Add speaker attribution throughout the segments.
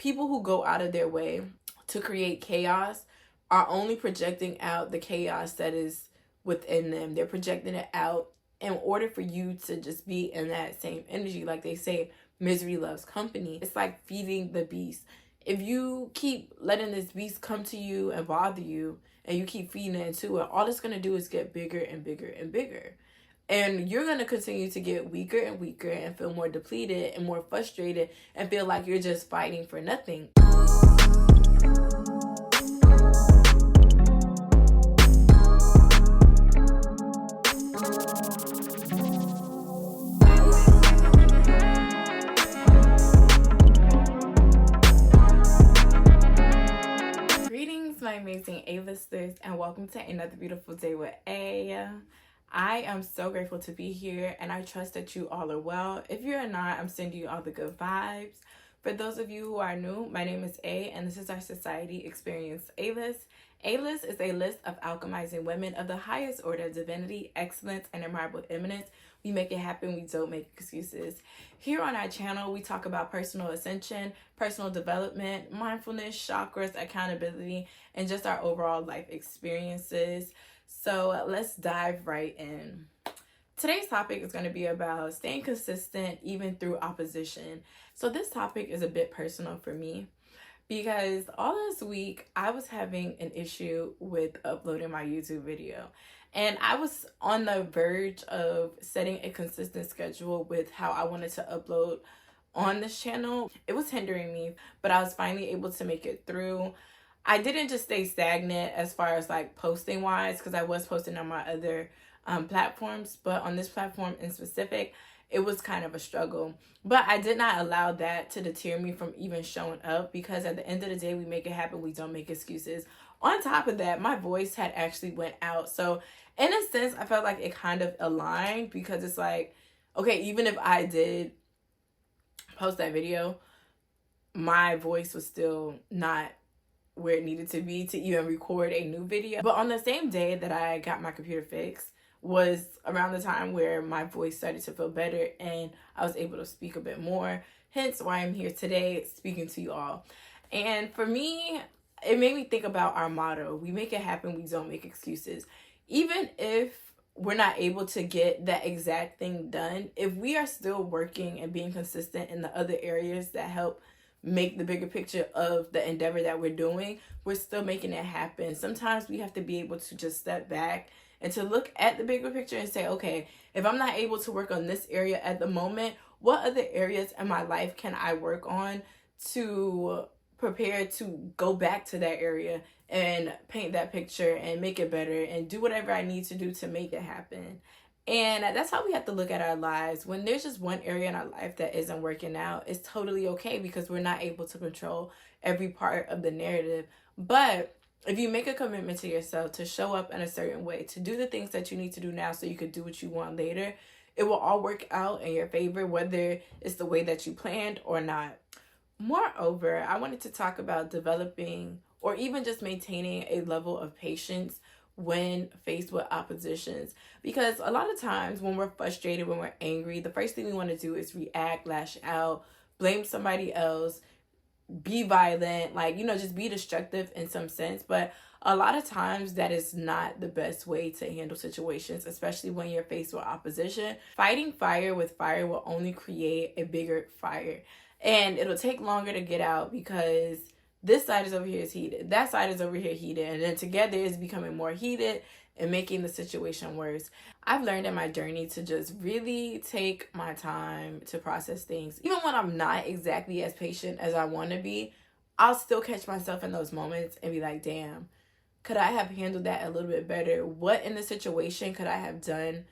Speaker 1: people who go out of their way to create chaos are only projecting out the chaos that is within them. They're projecting it out in order for you to just be in that same energy. Like they say, misery loves company. It's like feeding the beast. If you keep letting this beast come to you and bother you, and you keep feeding it into it, all it's going to do is get bigger and bigger and bigger. And you're going to continue to get weaker and weaker and feel more depleted and more frustrated and feel like you're just fighting for nothing. Greetings, my amazing A-listers, and welcome to another beautiful day with A. I am so grateful to be here, and I trust that you all are well. If you're not, I'm sending you all the good vibes. For those of you who are new, my name is A, and this is our Society Experience A-List. A-List is a list of alchemizing women of the highest order of divinity, excellence, and unrivaled eminence. We make it happen, we don't make excuses. Here on our channel, we talk about personal ascension, personal development, mindfulness, chakras, accountability, and just our overall life experiences. So let's dive right in. Today's topic is going to be about staying consistent even through opposition. So this topic is a bit personal for me because all this week I was having an issue with uploading my YouTube video. And I was on the verge of setting a consistent schedule with how I wanted to upload on this channel. It was hindering me, but I was finally able to make it through. I didn't just stay stagnant as far as like posting wise, because I was posting on my other platforms, but on this platform in specific, it was kind of a struggle. But I did not allow that to deter me from even showing up, because at the end of the day, we make it happen, we don't make excuses. On top of that, my voice had actually went out. So in a sense, I felt like it kind of aligned, because it's like, okay, even if I did post that video, my voice was still not where it needed to be to even record a new video. But on the same day that I got my computer fixed was around the time where my voice started to feel better and I was able to speak a bit more. Hence why I'm here today speaking to you all. And for me, it made me think about our motto: we make it happen, we don't make excuses. Even if we're not able to get that exact thing done, if we are still working and being consistent in the other areas that help make the bigger picture of the endeavor that we're doing, we're still making it happen. Sometimes we have to be able to just step back and to look at the bigger picture and say, okay, if I'm not able to work on this area at the moment, what other areas in my life can I work on to prepare to go back to that area and paint that picture and make it better and do whatever I need to do to make it happen. And that's how we have to look at our lives. When there's just one area in our life that isn't working out, it's totally okay, because we're not able to control every part of the narrative. But if you make a commitment to yourself to show up in a certain way, to do the things that you need to do now so you could do what you want later, it will all work out in your favor, whether it's the way that you planned or not. Moreover, I wanted to talk about developing or even just maintaining a level of patience when faced with oppositions, because a lot of times when we're frustrated, when we're angry, the first thing we want to do is react, lash out, blame somebody else, be violent, like, just be destructive in some sense. But a lot of times that is not the best way to handle situations, especially when you're faced with opposition. Fighting fire with fire will only create a bigger fire, and it'll take longer to get out, because this side is over here is heated, that side is over here heated, and then together it's becoming more heated and making the situation worse. I've learned in my journey to just really take my time to process things. Even when I'm not exactly as patient as I want to be, I'll still catch myself in those moments and be like, damn, could I have handled that a little bit better? What in the situation could I have done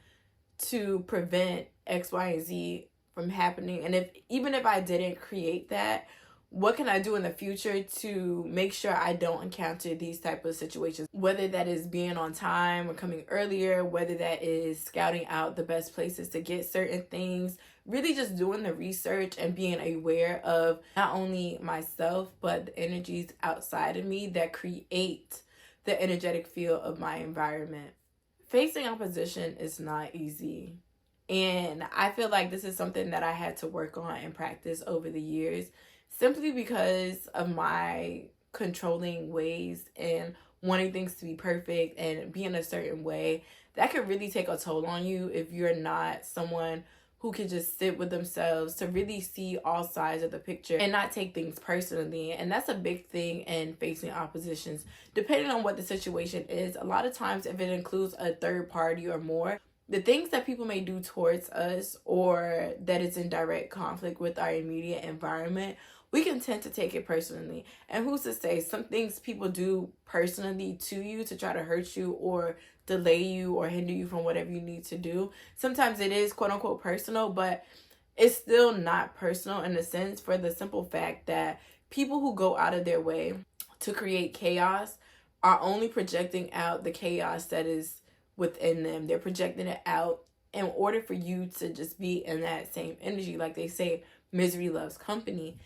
Speaker 1: to prevent X, Y, and Z from happening? And even if I didn't create that, what can I do in the future to make sure I don't encounter these type of situations? Whether that is being on time or coming earlier, whether that is scouting out the best places to get certain things, really just doing the research and being aware of not only myself, but the energies outside of me that create the energetic field of my environment. Facing opposition is not easy. And I feel like this is something that I had to work on and practice over the years, simply because of my controlling ways and wanting things to be perfect and be in a certain way. That could really take a toll on you if you're not someone who can just sit with themselves to really see all sides of the picture and not take things personally. And that's a big thing in facing oppositions. Depending on what the situation is, a lot of times if it includes a third party or more, the things that people may do towards us or that is in direct conflict with our immediate environment, we can tend to take it personally. And who's to say some things people do personally to you to try to hurt you or delay you or hinder you from whatever you need to do. Sometimes it is quote unquote personal, but it's still not personal in a sense, for the simple fact that people who go out of their way to create chaos are only projecting out the chaos that is within them. They're projecting it out in order for you to just be in that same energy. Like they say, misery loves company.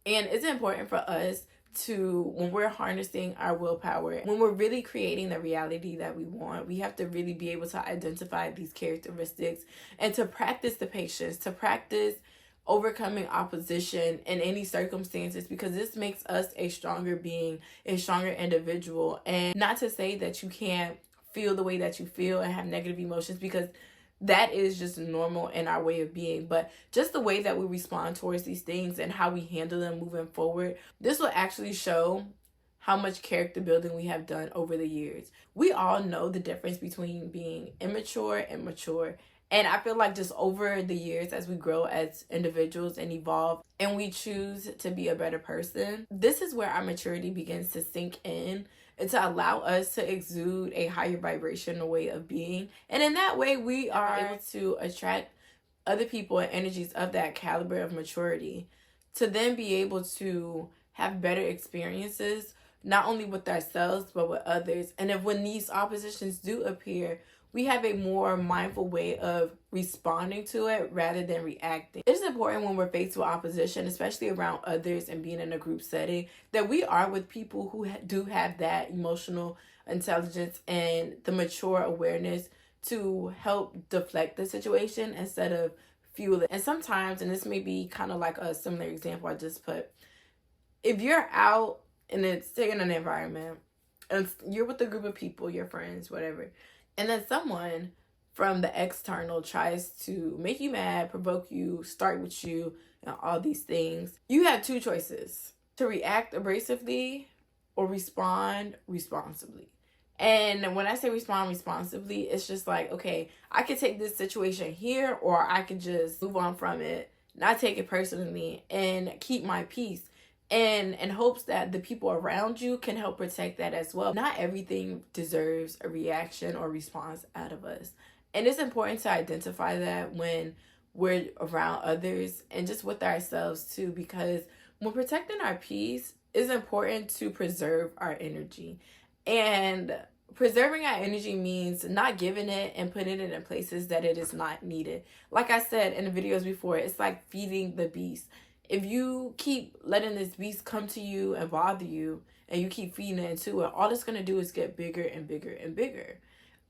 Speaker 1: And it's important for us to, when we're harnessing our willpower, when we're really creating the reality that we want, we have to really be able to identify these characteristics and to practice the patience, to practice overcoming opposition in any circumstances, because this makes us a stronger being, a stronger individual. And not to say that you can't feel the way that you feel and have negative emotions, because that is just normal in our way of being, but just the way that we respond towards these things and how we handle them moving forward, this will actually show how much character building we have done over the years. We all know the difference between being immature and mature. And I feel like just over the years, as we grow as individuals and evolve and we choose to be a better person, this is where our maturity begins to sink in and to allow us to exude a higher vibrational way of being. And in that way, we are able to attract other people and energies of that caliber of maturity to then be able to have better experiences, not only with ourselves, but with others. And if when these oppositions do appear, we have a more mindful way of responding to it rather than reacting. It's important when we're faced with opposition, especially around others and being in a group setting, that we are with people who do have that emotional intelligence and the mature awareness to help deflect the situation instead of fuel it. And sometimes, and this may be kind of like a similar example I just put, if you're out in an environment and you're with a group of people, your friends, whatever, and then someone from the external tries to make you mad, provoke you, start with you, and all these things, you have two choices: to react abrasively or respond responsibly. And when I say respond responsibly, it's just like, okay, I could take this situation here, or I could just move on from it, not take it personally, and keep my peace. And in hopes that the people around you can help protect that as well. Not everything deserves a reaction or response out of us. And it's important to identify that when we're around others and just with ourselves too, because when protecting our peace, it's important to preserve our energy. And preserving our energy means not giving it and putting it in places that it is not needed. Like I said in the videos before, it's like feeding the beast. If you keep letting this beast come to you and bother you and you keep feeding it into it, all it's going to do is get bigger and bigger and bigger.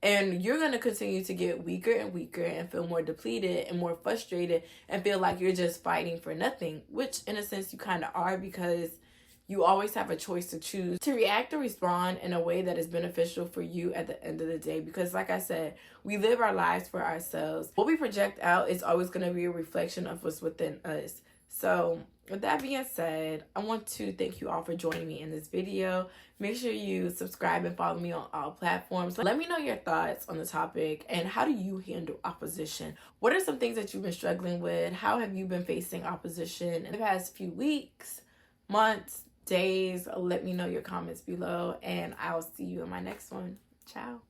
Speaker 1: And you're going to continue to get weaker and weaker and feel more depleted and more frustrated and feel like you're just fighting for nothing, which in a sense you kind of are, because you always have a choice to choose to react or respond in a way that is beneficial for you at the end of the day. Because like I said, we live our lives for ourselves. What we project out is always going to be a reflection of what's within us. So with that being said, I want to thank you all for joining me in this video. Make sure you subscribe and follow me on all platforms. Let me know your thoughts on the topic and how do you handle opposition? What are some things that you've been struggling with? How have you been facing opposition in the past few weeks, months, days? Let me know your comments below and I'll see you in my next one. Ciao.